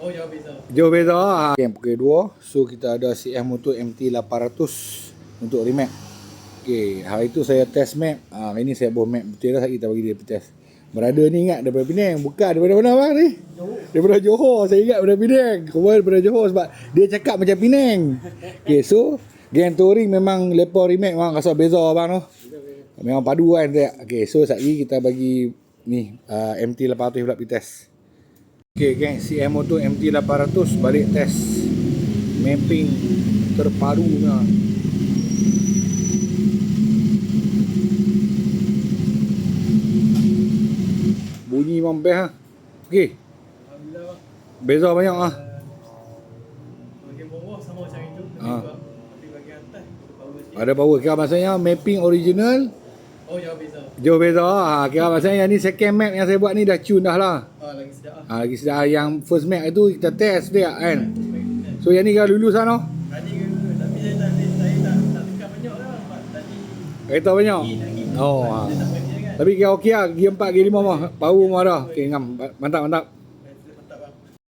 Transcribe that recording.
Oh, jauh beza. Jauh beza. Okay, pukul 2. So kita ada CF Moto MT800 untuk remap. Okay, hari tu saya test map. Hari ni saya bawa map betul dah, kita bagi dia test. Berada ni ingat daripada Penang, bukan daripada mana bang ni? Johor. Daripada Johor, saya ingat daripada Penang. Kau daripada Johor sebab dia cakap macam Penang. Okay, so Gang Touring memang lepas remake memang rasa beza bang tu. Memang padu kan dia. Okay, so sekejap lagi kita bagi ni MT800 pula pergi test. Okay gang, CF Moto MT800 balik test mapping terpadu memang. Bunyi memang best lah. Okay, Alhamdulillah bang. beza banyak lah. Bahagian bawah sama macam itu. Ah. Tapi bahagian atas ada power sikit. Ada power, kira maksudnya mapping original Oh, jauh beza. jauh beza. Kira maksudnya yang ni second map yang saya buat ni dah tune dah lah. Lagi sedap lah. Lagi sedap. Yang first map itu kita test dia kan. So yang ni kalau lulus lah no? Tadi ke dulu, tapi saya tak tekan banyak lah. Tadi Kereta banyak. lagi. Oh. Saya tak kerja kan. Tapi kira okey lah, G4, G5 mah. Power mah dah. Okay, ngam. Mantap, mantap.